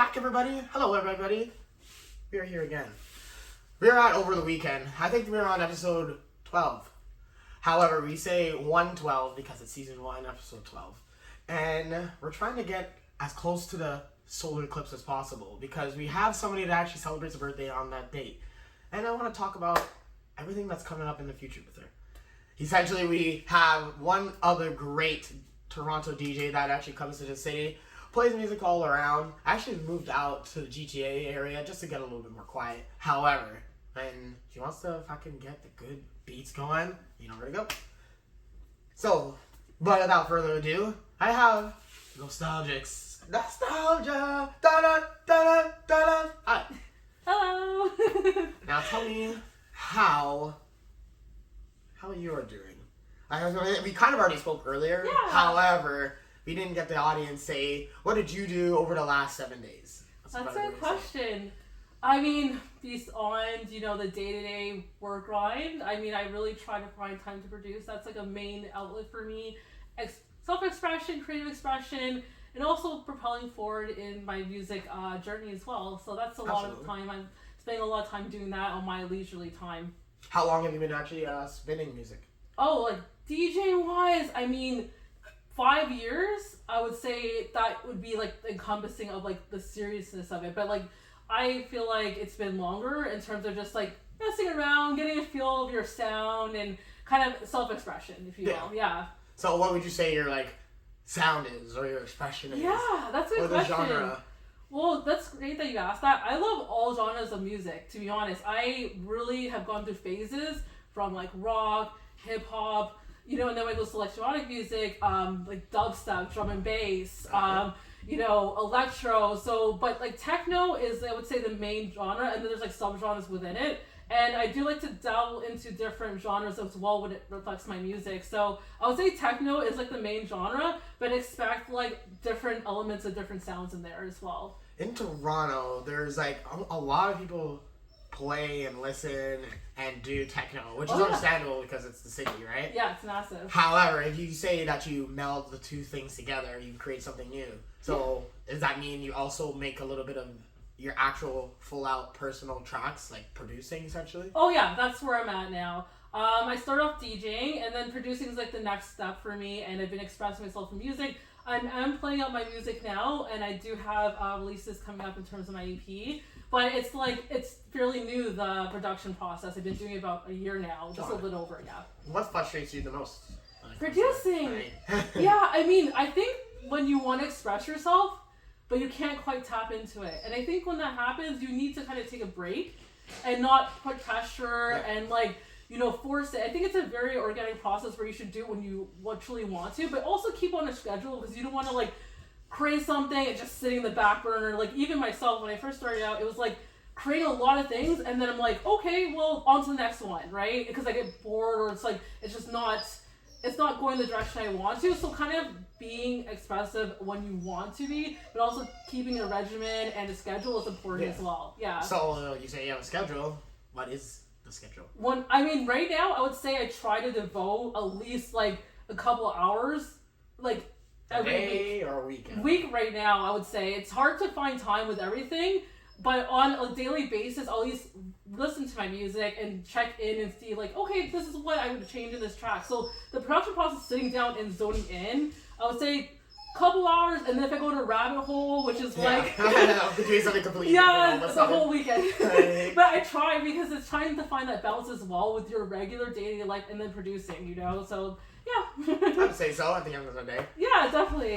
back, everybody. Hello, everybody. We are here again. We are at over the weekend. I think we're on episode 12. However, we say 112 because it's season 1, episode 12. And we're trying to get as close to the solar eclipse as possible because we have somebody that actually celebrates a birthday on that date. And I want to talk about everything that's coming up in the future with her. Essentially, we have one other great Toronto DJ that actually comes to the city, plays music all around. Actually moved out to the GTA area just to get a little bit more quiet. However, when she wants to fucking get the good beats going, you know where to go. So, but without further ado, I have Nostalgics. Nostalgia! Da-da-da-da-da-da! Hi. Hello! Now tell me how you are doing. We kind of already spoke earlier. Yeah. However, we didn't get the audience say, what did you do over the last 7 days? That's a good question. I mean, beyond, the day-to-day work grind, I really try to find time to produce. That's like a main outlet for me. Self-expression, creative expression, and also propelling forward in my music journey as well. So that's a lot of time. I'm spending a lot of time doing that on my leisurely time. How long have you been actually spinning music? Oh, like DJ-wise, 5 years. I would say that would be like encompassing of like the seriousness of it. But like, I feel like it's been longer in terms of just like messing around, getting a feel of your sound and kind of self-expression, if you will. Yeah. So what would you say your like sound is or your expression is? Yeah, that's a good question. Or the genre? Well, that's great that you asked that. I love all genres of music, to be honest. I really have gone through phases from like rock, hip hop, and then when I go to electronic music, like dubstep, drum and bass, electro. So, but like techno is, I would say, the main genre, and then there's like subgenres within it. And I do like to dabble into different genres as well when it reflects my music. So I would say techno is like the main genre, but expect like different elements of different sounds in there as well. In Toronto, there's like a lot of people play and listen and do techno, which is understandable because it's the city, right? Yeah, it's massive. However, if you say that you meld the two things together, you create something new. So does that mean you also make a little bit of your actual full-out personal tracks, like producing, essentially? Oh yeah, that's where I'm at now. I started off DJing, and then producing is like the next step for me, and I've been expressing myself in music. I'm playing out my music now, and I do have releases coming up in terms of my EP, but it's fairly new, the production process. I've been doing it about a year now, just a little bit over, yeah. What frustrates you the most? Producing! Yeah, I think when you want to express yourself, but you can't quite tap into it. And I think when that happens, you need to kind of take a break and not put pressure and force it. I think it's a very organic process where you should do it when you truly want to, but also keep on a schedule because you don't want to create something and just sitting in the back burner. Like even myself, when I first started out, it was like creating a lot of things and then I'm like, okay, well, on to the next one, right? Because I get bored or it's not going the direction I want to. So kind of being expressive when you want to be, but also keeping a regimen and a schedule is important as well. Yeah. So you say you have a schedule. What is the schedule? Right now, I would say I try to devote at least a couple hours, every day or a weekend? Week right now, I would say. It's hard to find time with everything, but on a daily basis, I'll at least listen to my music and check in and see okay, this is what I would change in this track. So the production process, sitting down and zoning in, I would say couple hours, and then if I go to rabbit hole, which is doing something completely different, the whole weekend. But I try because it's trying to find that balance as well with your regular daily life and then producing, so yeah. I'd say so at the end of the day. Yeah, definitely.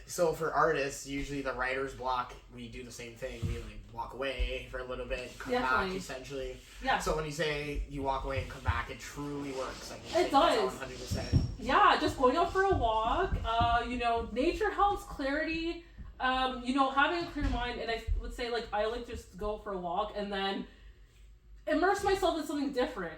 So for artists, usually the writer's block, we do the same thing. We walk away for a little bit, come back, essentially. Yeah. So when you say you walk away and come back, it truruly works. It does. 100%. Yeah, just going out for a walk. Nature helps, clarity. Having a clear mind, and I would say I like to just go for a walk and then immerse myself in something different.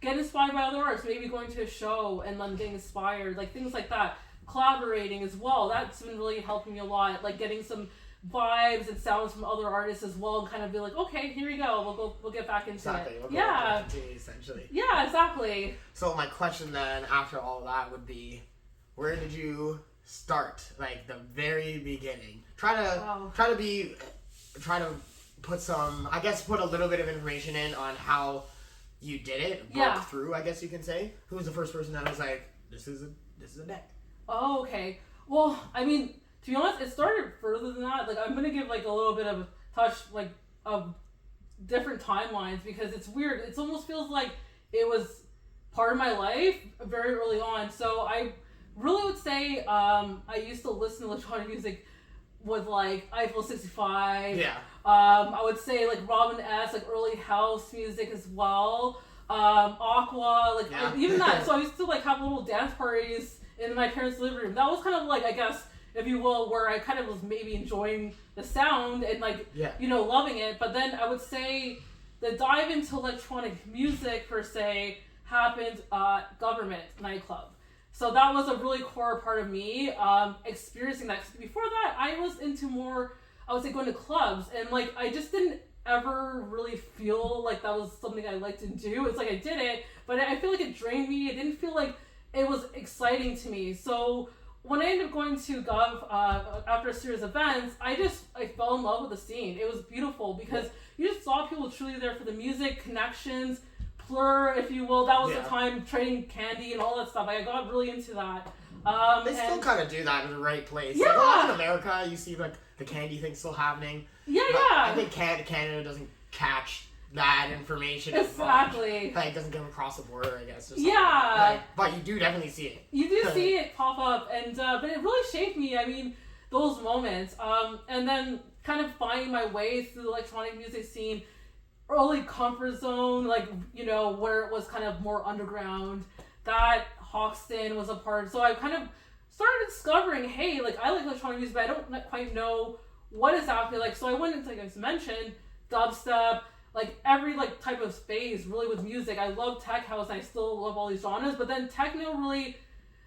Get inspired by other artists. Maybe going to a show and then getting inspired, things like that. Collaborating as well. That's been really helping me a lot. Getting some vibes and sounds from other artists as well, and kind of be okay, here we go. We'll get back into it. We'll back into it, essentially. Yeah, exactly. So my question then, after all that, would be, where did you start, like the very beginning. Try to put put a little bit of information in on how you did it, broke through, I guess you can say. Who was the first person that was like, this is a deck? Oh, okay. Well, I mean, to be honest, it started further than that. Like, I'm gonna give like a little bit of touch, like, of different timelines, because it's weird. It almost feels like it was part of my life very early on. So I really would say I used to listen to electronic music with like Eiffel 65. Yeah. I would say like Robin S, like early house music as well. Aqua, like even that. So I used to like have little dance parties in my parents' living room. That was kind of like, I guess, if you will, where I kind of was maybe enjoying the sound and like, loving it. But then I would say the dive into electronic music per se happened at Government nightclub. So that was a really core part of me experiencing that. Before that, I was into more, I would say, going to clubs, and like I just didn't ever really feel like that was something I liked to do. It's like I did it, but I feel like it drained me. It didn't feel like it was exciting to me. So when I ended up going to Gov after a series of events, I fell in love with the scene. It was beautiful because you just saw people truly there for the music, connections, Plur, if you will. That was the time, trading candy and all that stuff. I got really into that. They still kind of do that in the right place. Yeah. Like, in America, you see like the candy thing still happening. Yeah, but yeah. I think Canada doesn't catch that information exactly. Like, it doesn't come across the border, I guess. Or yeah. Like, but you do definitely see it. You do see it pop up, and but it really shaped me. I mean, those moments. And then kind of finding my way through the electronic music scene, early comfort zone, like, where it was kind of more underground. That Hoxton was a part. So I kind of started discovering, hey, like, I like electronic music, but I don't quite know what is out there. Like, so I went into, like I mentioned, dubstep, like every like type of space really with music. I love tech house, and I still love all these genres. But then techno really,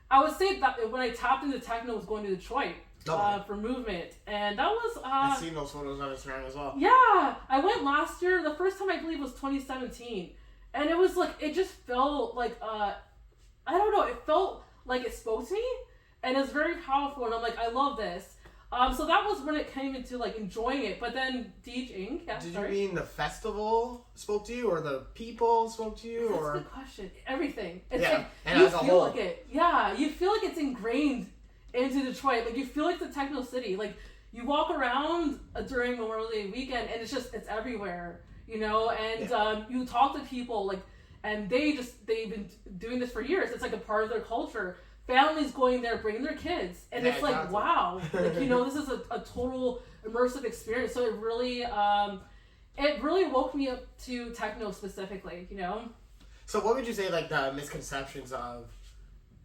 I would say that when I tapped into techno was going to Detroit for Movement, and that was I've seen those photos on Instagram as well. Yeah, I went last year. The first time I believe was 2017, and it was like, it just felt like I don't know, it felt like it spoke to me, and it was very powerful, and I'm like, I love this. So that was when it came into like enjoying it. But then DJing, Did you mean the festival spoke to you, or the people spoke to you? That's a good question. Everything. It's like, and you as a feel whole. like it. Yeah, you feel like it's ingrained into Detroit. Like, you feel like the techno city. Like, you walk around during Memorial Day weekend, and it's everywhere, and you talk to people, like, and they've been doing this for years. It's like a part of their culture. Families going there, bringing their kids, and it's like, exactly. Wow, like, this is a total immersive experience. So it really woke me up to techno specifically, So what would you say, like, the misconceptions of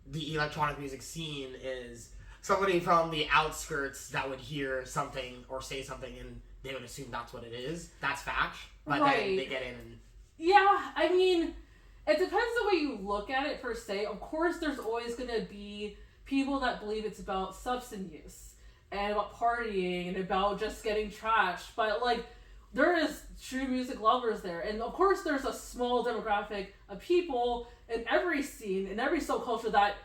the electronic music scene is? Somebody from the outskirts that would hear something or say something, and they would assume that's what it is. That's fact, but then they get in and... Yeah, I mean, it depends the way you look at it per se. Of course, there's always going to be people that believe it's about substance use and about partying and about just getting trashed. But like, there is true music lovers there. And of course, there's a small demographic of people in every scene, in every subculture that,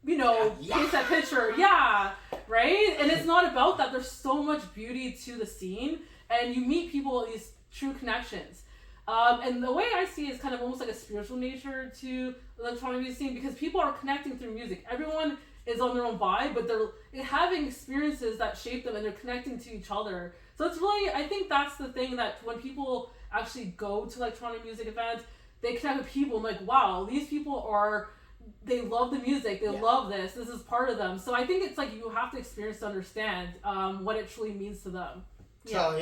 paints that picture. Yeah, right? And it's not about that. There's so much beauty to the scene, and you meet people, these true connections. And the way I see it is kind of almost like a spiritual nature to the electronic music scene, because people are connecting through music. Everyone is on their own vibe, but they're having experiences that shape them, and they're connecting to each other. So it's really, I think that's the thing, that when people actually go to electronic music events, they connect with people and like, wow, these people they love the music, they love this is part of them. So I think it's like, you have to experience to understand what it truly means to them. So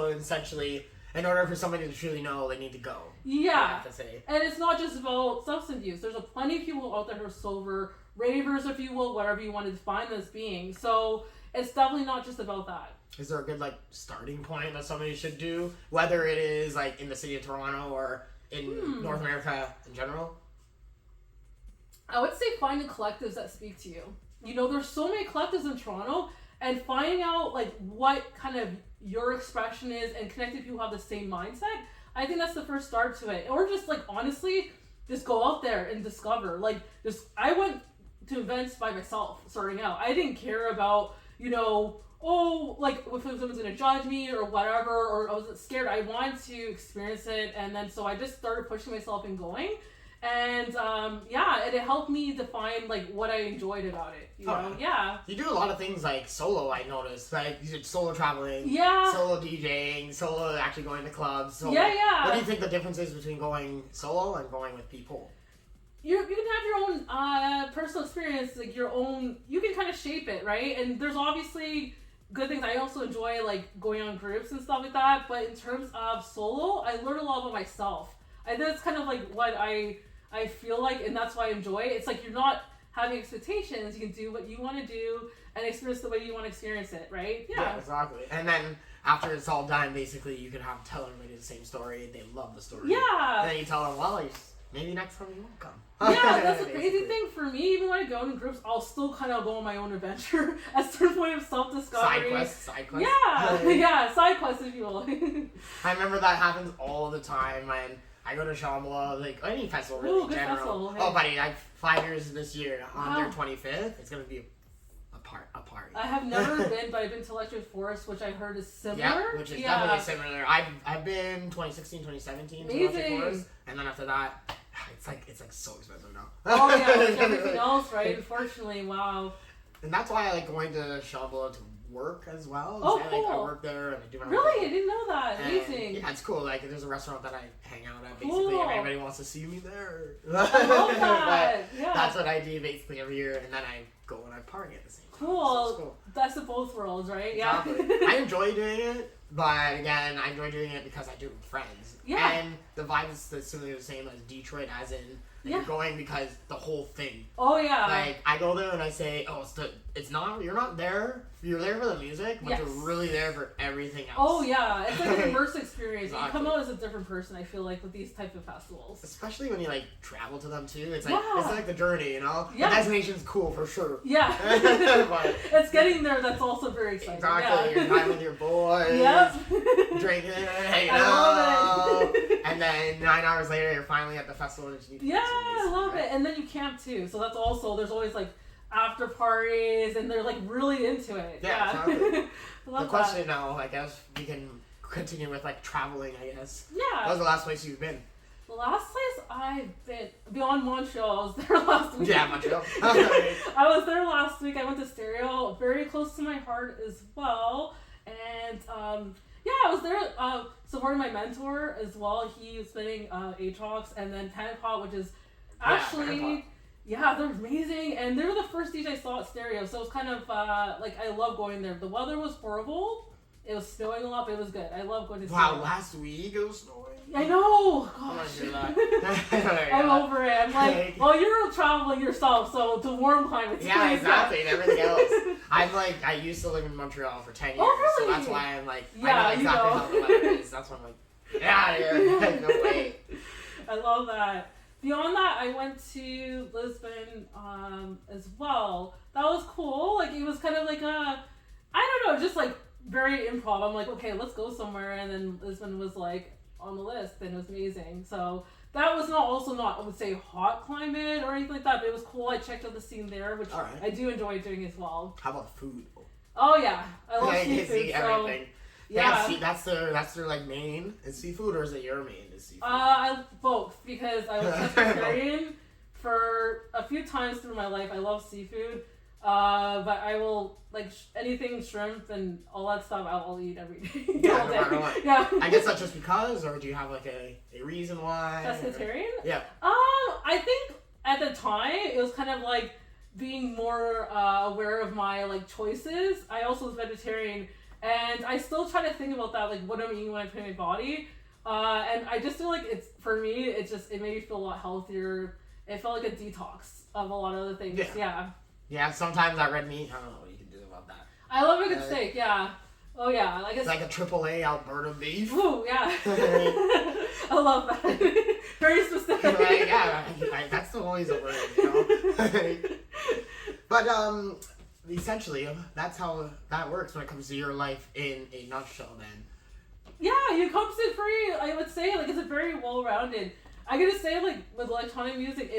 essentially, in order for somebody to truly know, they need to go. Yeah. Have to say. And it's not just about substance use. There's plenty of people out there who are sober, ravers, if you will, whatever you want to define them as being. So it's definitely not just about that. Is there a good starting point that somebody should do, whether it is like in the city of Toronto or in North America in general? I would say finding collectives that speak to you. There's so many collectives in Toronto, and finding out like what kind of your expression is and connecting people who have the same mindset. I think that's the first start to it. Or just like, honestly, just go out there and discover. Like, I went to events by myself starting out. I didn't care about, you know, like if someone's gonna judge me or whatever, or I wasn't scared. I wanted to experience it, and then so I just started pushing myself and going. And and it helped me define like what I enjoyed about it. You know? Yeah. You do a lot of things like solo. I noticed, like you did solo traveling, solo DJing, solo actually going to clubs. So what do you think the difference is between going solo and going with people? You can have your own personal experience, like your own. You can kind of shape it, right? And there's obviously good things. I also enjoy like going on groups and stuff like that. But in terms of solo, I learned a lot about myself. That's kind of like what I feel like, and that's why I enjoy it. It's like you're not having expectations. You can do what you want to do and experience the way you want to experience it, right? Yeah, exactly. And then after it's all done, basically you can tell everybody the same story. They love the story. Yeah. And then you tell them, well, maybe next time you won't come. Yeah, that's the crazy thing for me. Even when I go in groups, I'll still kind of go on my own adventure at a certain point of self-discovery. Side quests. Yeah, side quests if you will. I remember that happens all the time when I go to Shambhala, like any festival really in general. Festival, hey. Oh, buddy, like 5 years this year on their 25th. It's gonna be a party. I have never been, but I've been to Electric Forest, which I heard is similar. Yeah, which is definitely similar. I've been 2016, 2017 to Electric Forest, and then after that, it's like so expensive now. Oh yeah, like everything else, right? Unfortunately, wow. And that's why I like going to Shambhala to work as well. Oh, cool. I work there and I do my Really? I didn't know that. Amazing. Yeah, it's cool. Like, there's a restaurant that I hang out at. Cool. Basically, if anybody wants to see me there. I love that. Yeah. That's what I do basically every year, and then I go and I party at the same time. Cool. So it's cool. That's the both worlds, right? Yeah. Exactly. I enjoy doing it, but again, I enjoy doing it because I do it with friends. Yeah. And the vibe is similarly the same as Detroit, as in you're going because the whole thing. Oh yeah. Like I go there and I say, you're not there. You're there for the music, but you're really there for everything else. Oh yeah, it's like an immersive experience. Exactly. You come out as a different person. I feel like with these type of festivals, especially when you like travel to them too. It's like it's like the journey, you know. Yeah. The destination's cool for sure. Yeah. But it's getting there. That's also very exciting. Exactly. Yeah. You're time with your boys. Yep. Drinking, hanging I love it. And then 9 hours later, you're finally at the festival. Yeah, I love it. And then you camp too. So that's also there's always like after parties, and they're like really into it. Yeah. Exactly. The question now, I guess we can continue with like traveling. I guess. Yeah. What was the last place you've been? The last place I've been beyond Montreal. I was there last week. Yeah, Montreal. I was there last week. I went to Stereo, very close to my heart as well. And I was there supporting my mentor as well. He was spinning Aatrox, and then Tanpot, which is actually they're amazing, and they were the first DJ I saw at Stereo. So it was kind of like I love going there. The weather was horrible. It was snowing a lot, but it was good. I love going to Stereo. Wow, last week it was snowing. I know. Gosh. I'm over it. I'm like, well, you're traveling yourself, so to warm climates. Yeah, exactly, and everything else. I used to live in Montreal for 10 years, really? so that's why I'm like, yeah, I know exactly how the weather is. That's why I'm like, get out of here. No way. I love that. Beyond that, I went to Lisbon as well. That was cool. Like, it was kind of like I don't know, just like very improv. I'm like, okay, let's go somewhere, and then Lisbon was like on the list, and it was amazing. So that was not I would say hot climate or anything like that, but it was cool. I checked out the scene there, which I do enjoy doing as well. How about food? Oh yeah, I love seafood. See everything. Yeah, that's their like main is seafood, or is it your main is seafood? I both, because I was pescatarian for a few times through my life. I love seafood. But I will, like, anything shrimp and all that stuff, I'll eat every day. Yeah, no matter what. Yeah. I guess that's just because, or do you have, like, a reason why? Pescatarian? Yeah. I think at the time, it was kind of, like, being more aware of my, like, choices. I also was vegetarian, and I still try to think about that, like, what I'm eating when I put in my body. And I just feel like for me, it made me feel a lot healthier. It felt like a detox of a lot of other things. Yeah. Yeah, sometimes that red meat, I don't know what you can do about that. I love a good steak, yeah. Oh yeah, I guess. It's like a AAA Alberta beef. Ooh, yeah. I love that. Very specific. Right, yeah, that's always a word, you know? But, essentially, that's how that works when it comes to your life in a nutshell, then. Yeah, you encompass it free, I would say. Like, it's a very well-rounded. I gotta say, like, with electronic music,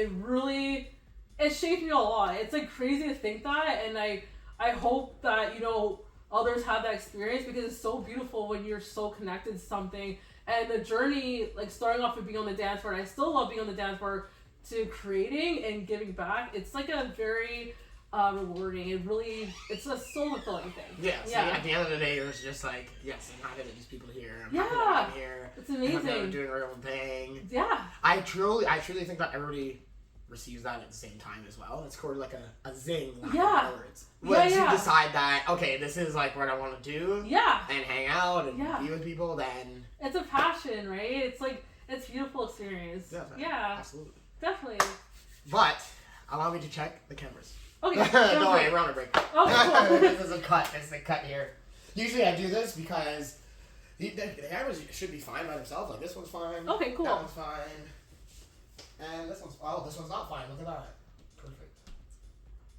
it shaped me a lot. It's like crazy to think that, and I hope that, you know, others have that experience, because it's so beautiful when you're so connected to something. And the journey, like starting off with being on the dance floor, and I still love being on the dance floor, to creating and giving back, it's like a very rewarding. It's a soul fulfilling thing. Yeah. So at the end of the day, it was just like, yes, I'm happy that these people here. I'm happy that I'm here. It's amazing. They're doing their own thing. Yeah. I truly think that everybody receives that at the same time as well. It's called like a zing. Yeah. Once you decide that, okay, this is like what I want to do. Yeah. And hang out and be with people, then it's a passion, right? It's like, it's a beautiful experience. Yeah. Absolutely. Definitely. But allow me to check the cameras. Okay. No way, we're on a break. Oh, cool. This is a cut. This is a cut here. Usually I do this because the cameras should be fine by themselves. Like this one's fine. Okay, cool. That one's fine. And this one's not fine. Look at that. Perfect.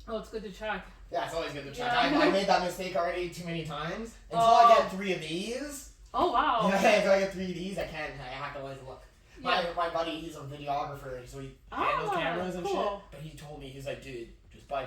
Oh, it's good to check. Yeah, it's always good to check. Yeah. I made that mistake already too many times. Until I get 3 of these. Oh wow. Yeah, until I get 3 of these, I have to like look. My buddy, he's a videographer, so he handles cameras and shit. But he told me, he's like, dude, just buy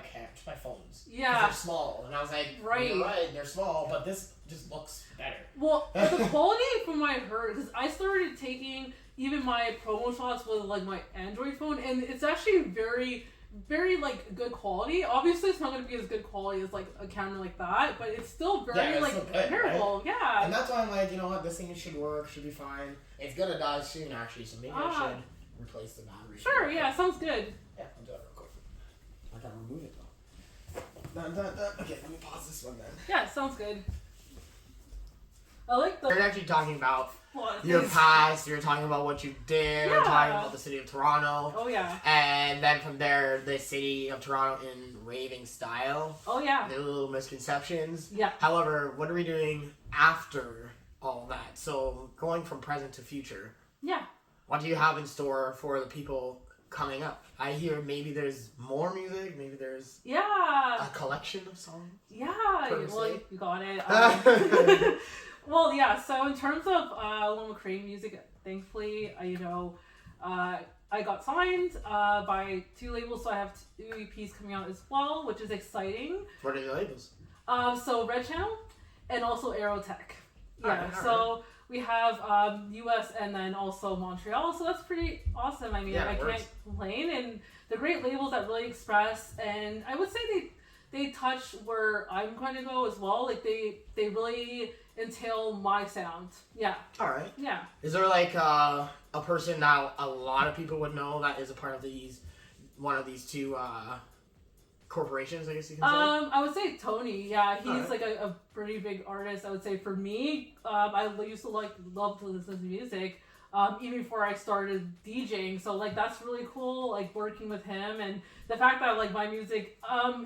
phones. Yeah. They're small. And I was like, right. You're right, they're small, but this just looks better. Well, the quality from what I heard, because I started taking even my promo shots with like my Android phone, and it's actually very, very like good quality. Obviously, it's not going to be as good quality as like a camera like that, but it's still very like comparable. Right? Yeah. And that's why I'm like, you know what, this thing should work, should be fine. It's gonna die soon, actually, so maybe I should replace the battery. Sure. Yeah. Sounds good. Yeah, I'll do that real quick. I gotta remove it though. Okay, let me pause this one then. Yeah, sounds good. I like the. We're actually talking about your past. You're talking about what you did. We're talking about the city of Toronto. Oh yeah. And then from there, the city of Toronto in raving style. Oh yeah. The little misconceptions. Yeah. However, what are we doing after all that? So going from present to future. Yeah. What do you have in store for the people coming up? I hear maybe there's more music. Maybe there's a collection of songs. Yeah. Well, you got it. Well, yeah, so in terms of Loma Crane music, thankfully, I got signed by 2 labels, so I have 2 EPs coming out as well, which is exciting. What are the labels? So Red Channel and also Aerotech. Yeah, right. So we have US and then also Montreal, so that's pretty awesome. I mean, I can't complain, and they're great labels that really express, and I would say they touch where I'm going to go as well. Like they really entail my sound. Yeah. All right. Yeah. Is there like a person that a lot of people would know that is a part of one of these 2 corporations, I guess you can say? I would say Tony. Yeah, he's like a pretty big artist. I would say for me, I used to love to listen to music, even before I started DJing. So like that's really cool. Like working with him, and the fact that like my music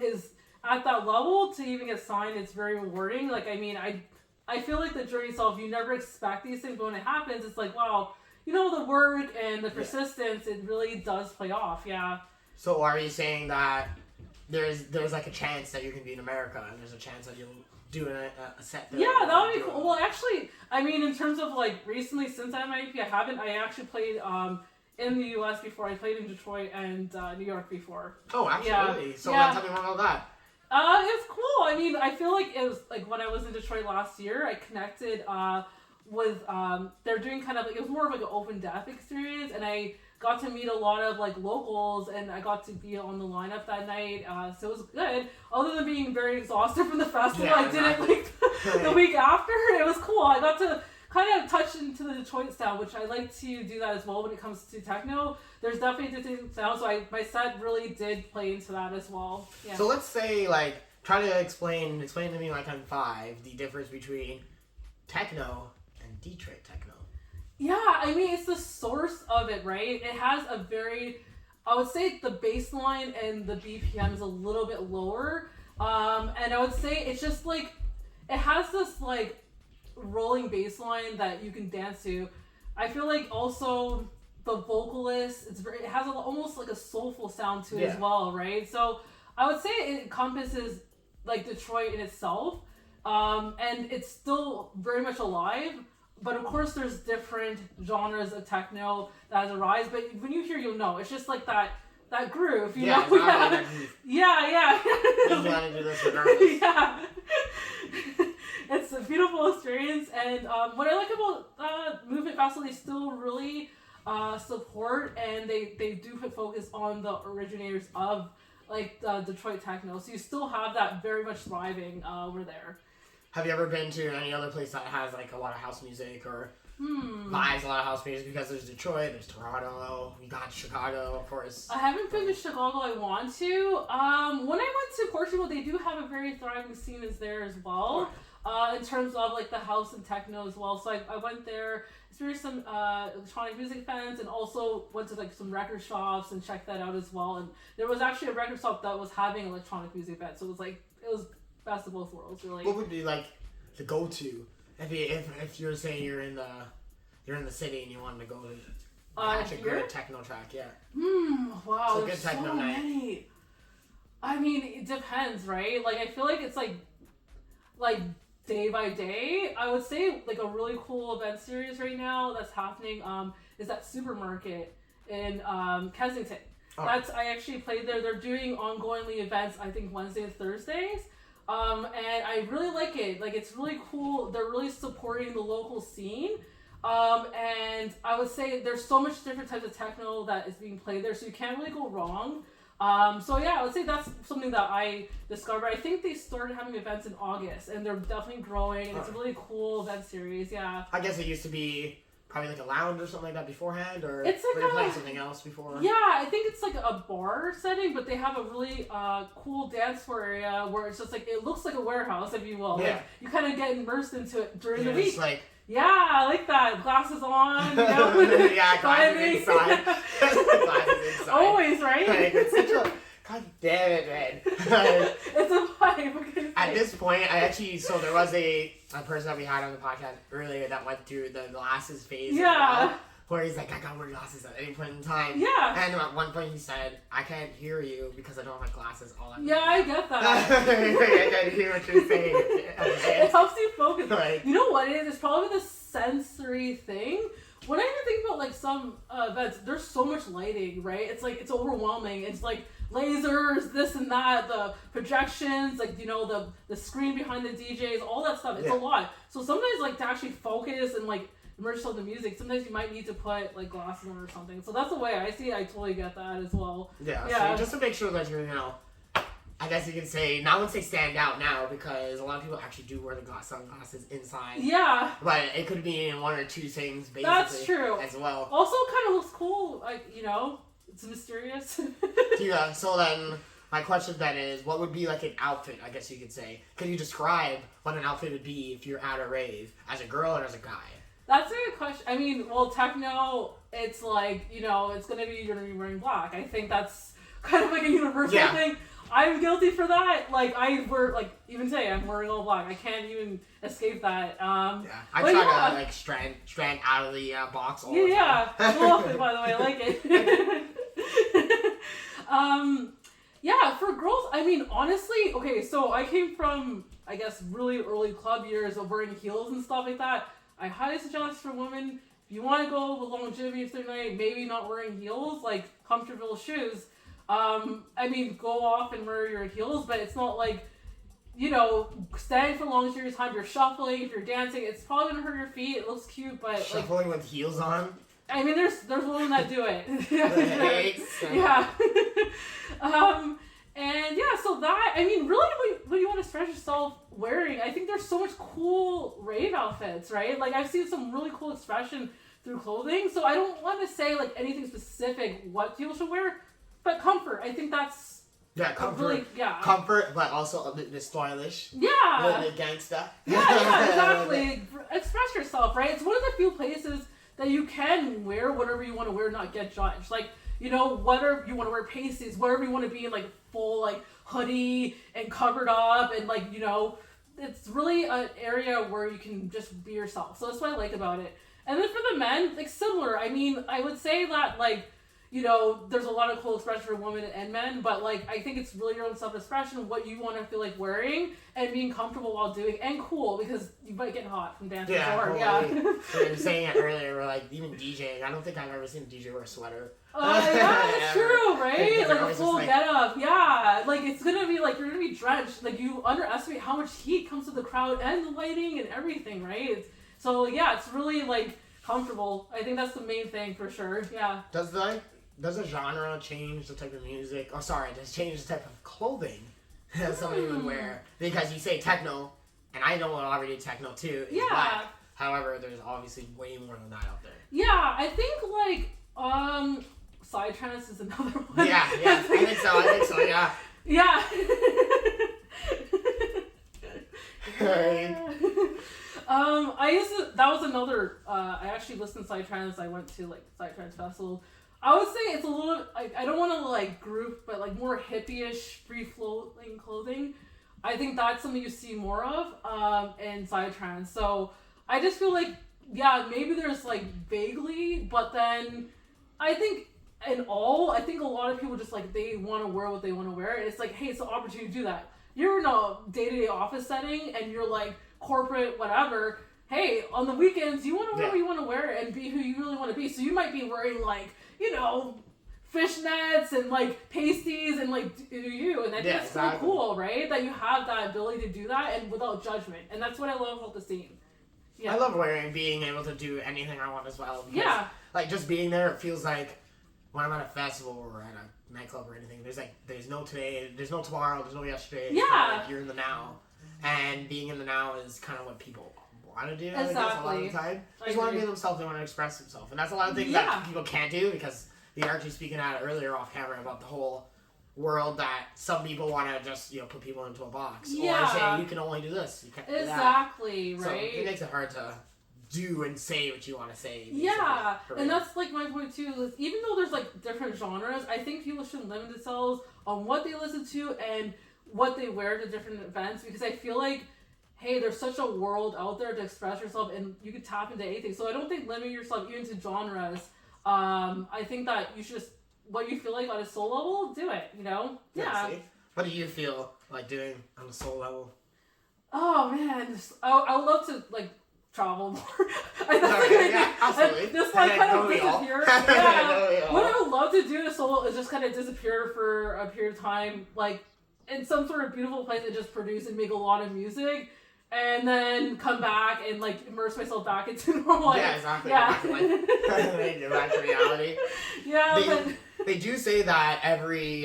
is at that level to even get signed, it's very rewarding. Like I mean, I feel like the journey itself, you never expect these things, but when it happens, it's like, wow, you know, the work and the persistence, it really does play off, yeah. So are you saying that there's like a chance that you can be in America, and there's a chance that you'll do a set there? Yeah, that would be cool. Well, actually, I mean, in terms of like recently, since I had my EP, I actually played in the US before. I played in Detroit and New York before. Oh, absolutely. Yeah. So tell me more about that. It's cool. I mean, I feel like it was like when I was in Detroit last year, I connected with they're doing kind of like, it was more of like an open deaf experience, and I got to meet a lot of like locals, and I got to be on the lineup that night, so it was good. Other than being very exhausted from the festival, I did it like the week after. It was cool. I got to kind of touch into the Detroit style, which I like to do that as well when it comes to techno. There's definitely different sounds, so my set really did play into that as well. Yeah. So let's say, like, try to explain to me like I'm 5 the difference between techno and Detroit techno. Yeah, I mean, it's the source of it, right? It has a very, I would say the bass line and the BPM is a little bit lower. And I would say it's just like, it has this like rolling bass line that you can dance to. I feel like also the vocalist, it has almost like a soulful sound to it as well, right? So I would say it encompasses like Detroit in itself. And it's still very much alive. But of course, there's different genres of techno that has arisen. But when you hear, you'll know. It's just like that that groove, you yeah, know? exactly, that groove. Yeah. You gotta do this regardless. Yeah. It's a beautiful experience, and what I like about Movement Festival, they still really support, and they do put focus on the originators of like Detroit techno. So you still have that very much thriving over there. Have you ever been to any other place that has like a lot of house music or vibes, a lot of house music? Because there's Detroit, there's Toronto, you got Chicago, of course. I haven't been to Chicago. I want to. When I went to Portugal, they do have a very thriving scene is there as well. In terms of like the house and techno as well. So I went there, experienced some electronic music fans, and also went to like some record shops and checked that out as well. And there was actually a record shop that was having electronic music events. So it was best of both worlds, really. What would be like the go-to if you're saying you're in the city and you wanted to go to catch a good techno track? Yeah. Wow. It's a good techno night. Many. I mean, it depends, right? Like I feel like it's like day by day. I would say like a really cool event series right now that's happening is that supermarket in Kensington. Oh. I actually played there. They're doing ongoingly events, I think Wednesdays and Thursdays. And I really like it. Like it's really cool. They're really supporting the local scene. And I would say there's so much different types of techno that is being played there, so you can't really go wrong. So yeah, I would say that's something that I discovered. I think they started having events in August, and they're definitely growing, and it's a really cool event series, yeah. I guess it used to be probably like a lounge or something like that beforehand, or it's like were they playing something else before? Yeah, I think it's like a bar setting, but they have a really cool dance floor area where it's just like, it looks like a warehouse, if you will. Yeah. Like, you kind of get immersed into it during the week. It's like, yeah, I like that. Glasses on, you know? yeah, glasses inside. Glasses inside. Always, right? Like, it's such a... God damn it, man. It's a vibe. At this point, so there was a person that we had on the podcast earlier that went through the glasses phase. Yeah. Where he's like, I gotta wear glasses at any point in time. Yeah. And at one point he said, I can't hear you because I don't have my glasses all at Yeah, I get that. I can't hear what you're saying. It helps you focus. Right. You know what it is? It's probably the sensory thing. When I even think about like some events, there's so much lighting, right? It's like, it's overwhelming. It's like lasers, this and that, the projections, like, you know, the screen behind the DJs, all that stuff. It's a lot. So sometimes like to actually focus and like immerse yourself in the music, sometimes you might need to put like glasses on or something. So that's the way I see it. I totally get that as well. Yeah. So just to make sure that you're, you know, I guess you can say, not would say stand out now, because a lot of people actually do wear the sunglasses inside. Yeah. But it could be in one or two things, basically. That's true. As well. Also, it kind of looks cool, like, you know, it's mysterious. Yeah, so then, my question then is, what would be like an outfit, I guess you could say? Can you describe what an outfit would be if you're at a rave, as a girl or as a guy? That's a good question. I mean, well, techno, it's like, you know, you're going to be wearing black. I think that's kind of like a universal thing. I'm guilty for that. Like, I wear, like, even today, I'm wearing all black. I can't even escape that. I try to, like, strand out of the box all the time. Yeah, I love it, by the way. I like it. Yeah, for girls, I mean, honestly, okay, so I came from, I guess, really early club years of wearing heels and stuff like that. I highly suggest for women, if you want to go with longevity through the night, maybe not wearing heels, like comfortable shoes. I mean, go off and wear your heels, but it's not like, you know, standing for a long period of time, you're shuffling, if you're dancing, it's probably gonna hurt your feet, it looks cute, but shuffling with heels on? I mean, there's women that do it. Yeah. And yeah, so that, I mean, really, what you want to stretch yourself wearing, I think there's so much cool rave outfits, right? Like, I've seen some really cool expression through clothing, so I don't want to say, like, anything specific what people should wear, but comfort, I think that's... Yeah, comfort. Really, comfort, but also a bit stylish. Yeah. A little bit gangsta. Yeah, exactly. Express yourself, right? It's one of the few places that you can wear whatever you want to wear, not get judged. Like, you know, whether you want to wear pasties, whatever you want to be in, like, full, like, hoodie and covered up and, like, you know, it's really an area where you can just be yourself. So that's what I like about it. And then for the men, like, similar. I mean, I would say that, like, you know, there's a lot of cool expression for women and men, but like I think it's really your own self-expression, what you want to feel like wearing and being comfortable while doing, and cool, because you might get hot from dancing forward. We were saying it earlier, we're like, even DJing, I don't think I've ever seen a DJ wear a sweater. Yeah, it's true, right? Like a full like, get up, yeah. Like it's gonna be like, you're gonna be drenched. Like you underestimate how much heat comes to the crowd and the lighting and everything, right? So yeah, it's really like comfortable. I think that's the main thing for sure, yeah. Does the genre change the type of music? Oh, sorry, does it change the type of clothing that somebody would wear? Because you say techno, and I know already techno too. Is black. However, there's obviously way more than that out there. Yeah, I think like psytrance is another one. Yeah, I think so, yeah. Yeah. That was another, I actually listened to psytrance. I went to like psytrance festival. I would say it's a little, I don't want to like group, but like more hippie-ish, free-floating clothing. I think that's something you see more of in psytrance. So I just feel like, yeah, maybe there's like vaguely, but then I think I think a lot of people just like, they want to wear what they want to wear. And it's like, hey, it's an opportunity to do that. You're in a day-to-day office setting and you're like corporate, whatever. Hey, on the weekends, you want to wear what you want to wear and be who you really want to be. So you might be wearing like, you know, fishnets and like pasties and like do you. And I think it's so cool, right? That you have that ability to do that and without judgment. And that's what I love about the scene. Yeah. I love being able to do anything I want as well. Because, like, just being there, it feels like when I'm at a festival or at a nightclub or anything, there's no today, there's no tomorrow, there's no yesterday. It's kind of like you're in the now. And being in the now is kind of what people want to do. Exactly. I guess, a lot of the time. They just want to be themselves, they want to express themselves. And that's a lot of things that people can't do, because we were actually speaking at it earlier off camera about the whole world that some people want to just, you know, put people into a box. Or say, you can only do this, you can't do that. Exactly, right? So it makes it hard to do and say what you want to say. Yeah, and that's like my point too. Is even though there's like different genres, I think people shouldn't limit themselves on what they listen to and what they wear to different events, because I feel like, hey, there's such a world out there to express yourself and you can tap into anything. So I don't think limiting yourself even to genres. I think that you should just, what you feel like on a soul level, do it, you know? Yeah. What do you feel like doing on a soul level? Oh man, I would love to like travel more. Absolutely. This like kind of disappear. What I would love to do in a solo is just kind of disappear for a period of time, like in some sort of beautiful place and just produce and make a lot of music. And then come back and like immerse myself back into normal life. Yeah, exactly. Back to reality. Yeah, they do say that I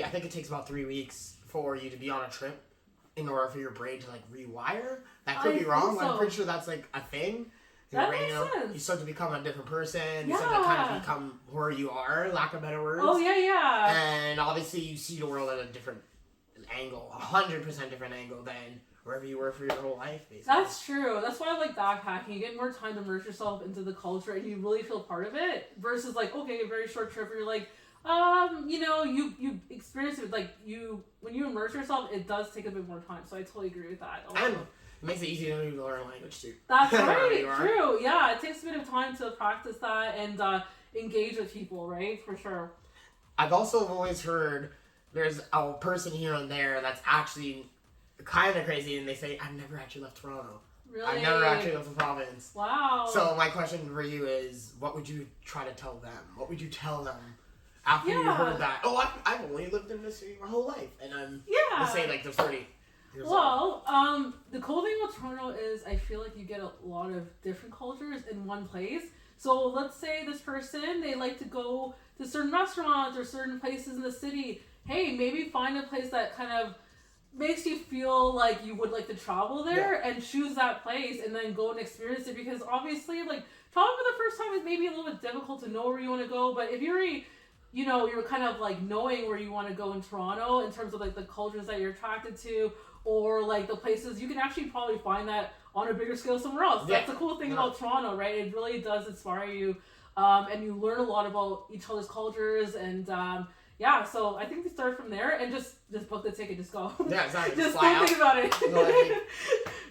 think it takes about 3 weeks for you to be on a trip in order for your brain to like rewire. That could be wrong, but I'm pretty sure that's like a thing. That makes sense. You start to become a different person. You start to kind of become where you are, lack of better words. Oh yeah. And obviously you see the world at a different angle, 100% different angle than wherever you were for your whole life, basically. That's true. That's why I like backpacking. You get more time to immerse yourself into the culture and you really feel part of it, versus like, okay, a very short trip where you're like, you know, you experience it, like when you immerse yourself, it does take a bit more time. So I totally agree with that. And it makes it easier to learn a language too. That's right. True. Yeah, it takes a bit of time to practice that and engage with people, right? For sure. I've also always heard there's a person here and there that's actually kind of crazy, and they say, I've never actually left Toronto. Really? I've never actually left the province. Wow. So my question for you is, what would you try to tell them? What would you tell them after you heard that? Oh, I've only lived in this city my whole life, and I'm, let's say, like, they're 30 years old. The cool thing about Toronto is I feel like you get a lot of different cultures in one place. So let's say this person, they like to go to certain restaurants or certain places in the city. Hey, maybe find a place that kind of makes you feel like you would like to travel there and choose that place and then go and experience it, because obviously like traveling for the first time is maybe a little bit difficult to know where you want to go, but if you're you're kind of like knowing where you want to go in Toronto in terms of like the cultures that you're attracted to or like the places, you can actually probably find that on a bigger scale somewhere else. That's the cool thing about Toronto, right? It really does inspire you, and you learn a lot about each other's cultures and so I think we start from there and just book the ticket, just go. Yeah, exactly. Just don't think about it.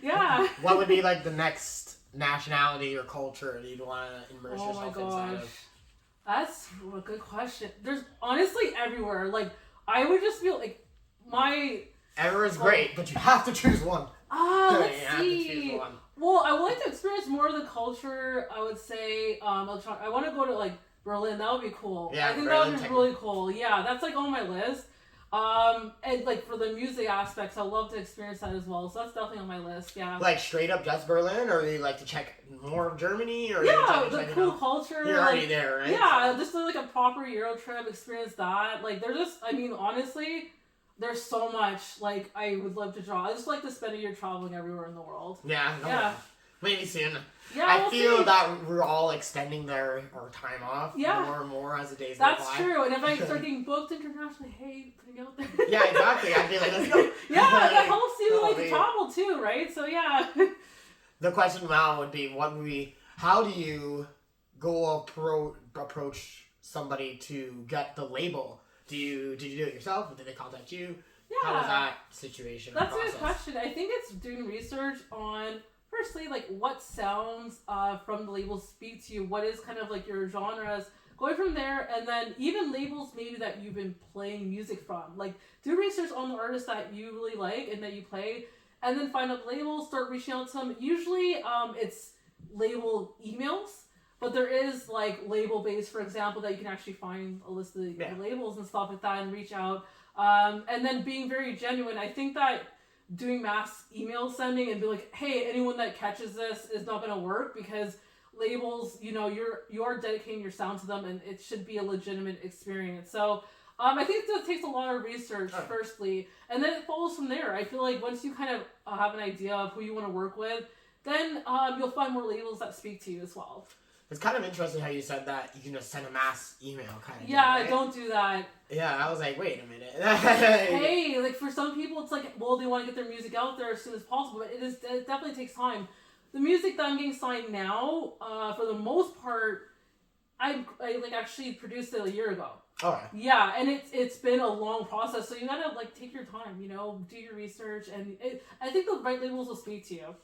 Yeah. What would be like the next nationality or culture that you'd want to immerse yourself inside of? That's a good question. There's honestly everywhere. Like, I would just feel like my... Everywhere's great, but you have to choose one. Let's you have to see. choose one. Well, I would like to experience more of the culture. I would say, I want to go to like Berlin. That would be cool. Yeah, I think Berlin, that would be really cool. Yeah, that's like on my list. And like for the music aspects, I love to experience that as well. So that's definitely on my list. Yeah. Like straight up just Berlin, or do you like to check more of Germany, or the cool culture. You're already there, right? Yeah, just like a proper Euro trip, experience that. Like they're just, I mean, honestly, there's so much like I would love to draw. I just like to spend a year traveling everywhere in the world. Yeah. No, yeah. Maybe soon. Yeah, I feel that we're all extending our time off more and more as the days go by. That's true. And if I start getting booked internationally, hey, putting out there. Yeah, exactly. I'd be like, let's go. Yeah, that helps you like travel too, right? So yeah. The question now would be, how do you go approach somebody to get the label? Did you do it yourself, or did they contact you? Yeah. How was that situation? That's a good question. I think it's doing research on, firstly, like what sounds from the labels speak to you. What is kind of like your genres? Going from there, and then even labels maybe that you've been playing music from. Like do research on the artists that you really like and that you play, and then find out labels. Start reaching out to them. Usually, it's label emails. But there is like label based, for example, that you can actually find a list of the labels and stuff like that and reach out. And then being very genuine. I think that doing mass email sending and be like, hey, anyone that catches this is not going to work, because labels, you're dedicating your sound to them, and it should be a legitimate experience. So I think that takes a lot of research, firstly, and then it follows from there. I feel like once you kind of have an idea of who you want to work with, then you'll find more labels that speak to you as well. It's kind of interesting how you said that you can just send a mass email kind of Yeah, thing, right? Don't do that. Yeah, I was like, wait a minute. Hey, like for some people it's like, well, they want to get their music out there as soon as possible, but it definitely takes time. The music that I'm getting signed now, for the most part, I like actually produced it a year ago. Okay. Yeah, and it's been a long process, so you gotta like take your time, do your research, and I think the right labels will speak to you,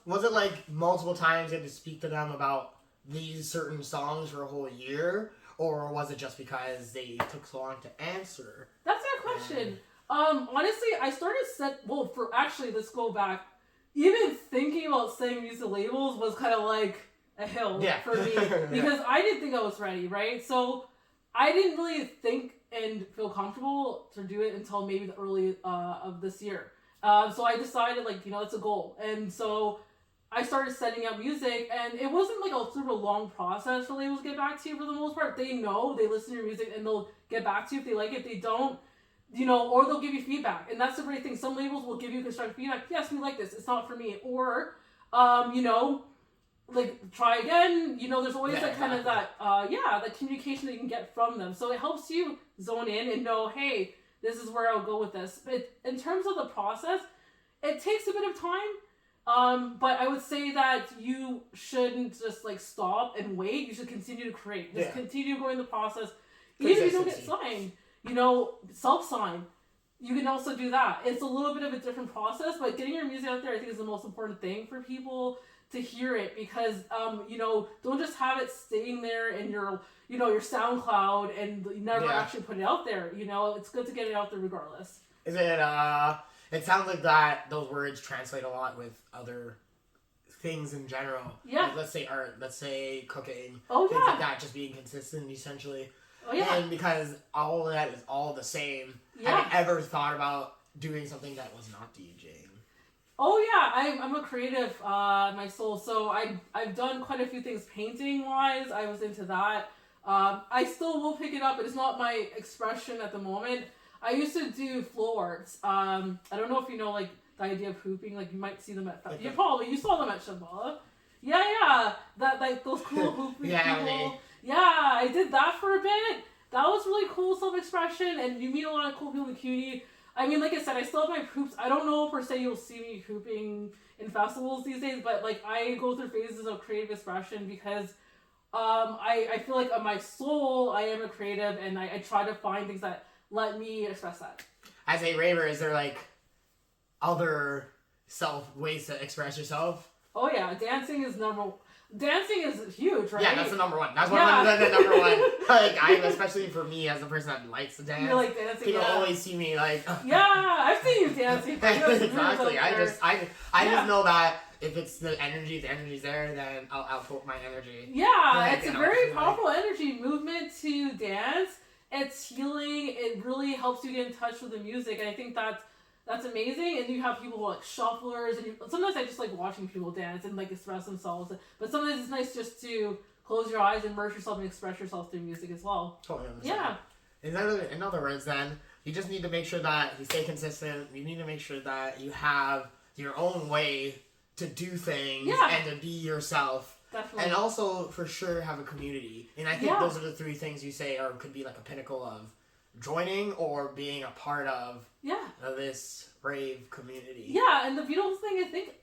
Was it like multiple times you had to speak to them about these certain songs for a whole year, or was it just because they took so long to answer? That's a good question. Honestly, I started let's go back. Even thinking about saying music labels was kind of like a hill for me, because I didn't think I was ready, right? So I didn't really think and feel comfortable to do it until maybe the early of this year. So I decided it's a goal, and so I started sending out music, and it wasn't like a super long process for labels to get back to you for the most part. They listen to your music and they'll get back to you if they like it. If they don't, or they'll give you feedback. And that's the great thing. Some labels will give you constructive feedback. Yes, we like this. It's not for me. Or, try again. There's always that communication that you can get from them. So it helps you zone in and know, hey, this is where I'll go with this. But in terms of the process, it takes a bit of time. But I would say that you shouldn't just stop and wait. You should continue to create. Just continue going the process. Even if you don't get signed, self-sign. You can also do that. It's a little bit of a different process, but getting your music out there, I think, is the most important thing for people to hear it, because, don't just have it staying there in your SoundCloud and never actually put it out there. It's good to get it out there regardless. Is it, it sounds like that those words translate a lot with other things in general. Yeah. Like, let's say art, let's say cooking. Oh, things yeah. like that, just being consistent, essentially. Oh, yeah. And because all of that is all the same, Yeah. have you ever thought about doing something that was not DJing? Oh, yeah. I'm a creative, my soul. So I've done quite a few things painting-wise. I was into that. I still will pick it up, but it's not my expression at the moment. I used to do flow arts. I don't know if you know, the idea of hooping. You might see them at... You saw them at Shambhala. Yeah. Those cool hooping people. Yeah, I did that for a bit. That was really cool self-expression, and you meet a lot of cool people in CUNY. I mean, like I said, I still have my hoops. I don't know per se you'll see me hooping in festivals these days, but I go through phases of creative expression because I feel like on my soul I am a creative, and I try to find things that let me express that. As a raver, is there other ways to express yourself? Oh yeah, dancing is dancing is huge, right? Yeah, that's the number one. That's the number one. Like, especially for me as a person that likes to dance. You're like dancing. People always see me like. Yeah, I've seen you dancing. Exactly. I just know that if it's the energy's there, then I'll put my energy. Yeah, it's a very powerful energy movement to dance. It's healing. It really helps you get in touch with the music, and I think that's amazing. And you have people like shufflers, and sometimes I just like watching people dance and like express themselves. But sometimes it's nice just to close your eyes, immerse yourself, and express yourself through music as well. Totally understand. Yeah. In other words, then you just need to make sure that you stay consistent. You need to make sure that you have your own way to do things and to be yourself. Definitely. And also, for sure, have a community. And I think those are the three things you say could be like a pinnacle of joining or being a part of this rave community. Yeah, and the beautiful thing, I think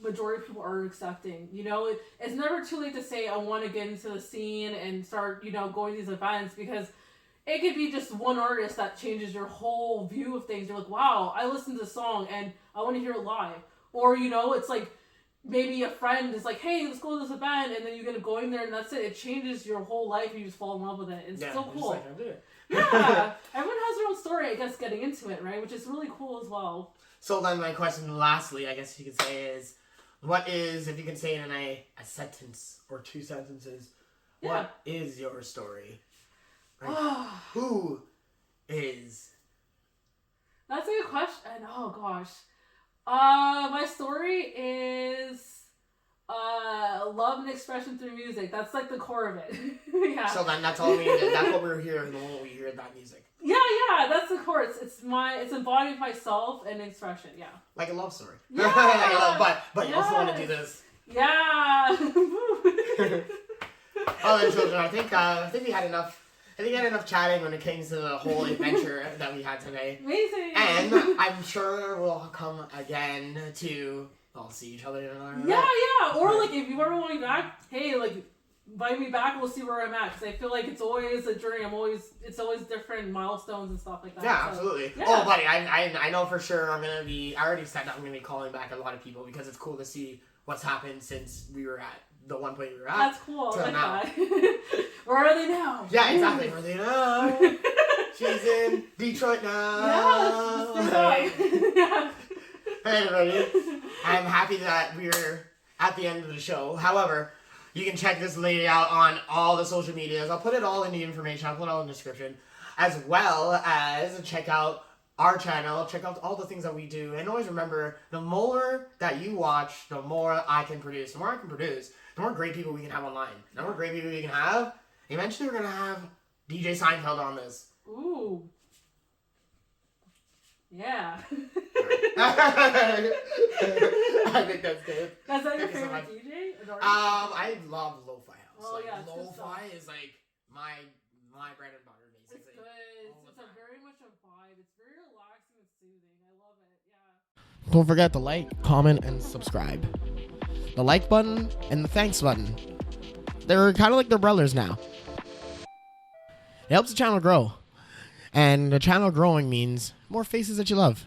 majority of people are accepting. You know, it's never too late to say, I want to get into the scene and start, going to these events, because it could be just one artist that changes your whole view of things. You're like, wow, I listened to a song and I want to hear it live. Or, it's like, maybe a friend is like, hey, let's go to this event, and then you get going there, and that's it. It changes your whole life, and you just fall in love with it. It's so cool. Like, I'll do it. Yeah, everyone has their own story, I guess, getting into it, right? Which is really cool as well. So then my question, lastly, I guess you could say is, what is, if you can say it in a sentence or two sentences, what is your story? Like, who is? That's a good question. Oh, gosh. My story is love and expression through music. That's like the core of it. Yeah. So then that's all we need. That's what we're hearing the moment we hear that music. Yeah, that's the core. It's embodying myself and expression. Yeah. Like a love story. Yeah. but you also want to do this. Yeah. Oh, then children, I think we had enough. I think we had enough chatting when it came to the whole adventure that we had today. Amazing. And I'm sure we'll come again to see each other in another event. Yeah. Or like if you ever want me back, hey, like invite me back. We'll see where I'm at, because I feel like it's always a journey. It's always different milestones and stuff like that. Yeah, absolutely. Yeah. Oh, buddy, I know for sure I already said that I'm gonna be calling back a lot of people, because it's cool to see what's happened since we were at the one point we were at. That's cool. I like that. Where are they now? Yeah, exactly. Where are they now? She's in Detroit now. Yeah, yeah. Hey, everybody. I'm happy that we're at the end of the show. However, you can check this lady out on all the social medias. I'll put it all in the information. I'll put it all in the description. As well as check out our channel. Check out all the things that we do. And always remember, the more that you watch, the more I can produce. The more I can produce, the more great people we can have online. The more great people we can have. Eventually, we're going to have DJ Seinfeld on this. Ooh. Yeah. I think that's good. That's that your favorite DJ? I love lo-fi house. Oh, yeah. Lo-fi is like my bread and butter, basically. It's good. It's a very much a vibe. It's very relaxing and soothing. I love it. Yeah. Don't forget to like, comment, and subscribe. The like button and the thanks button. They're kind of like their brothers now. It helps the channel grow. And the channel growing means more faces that you love.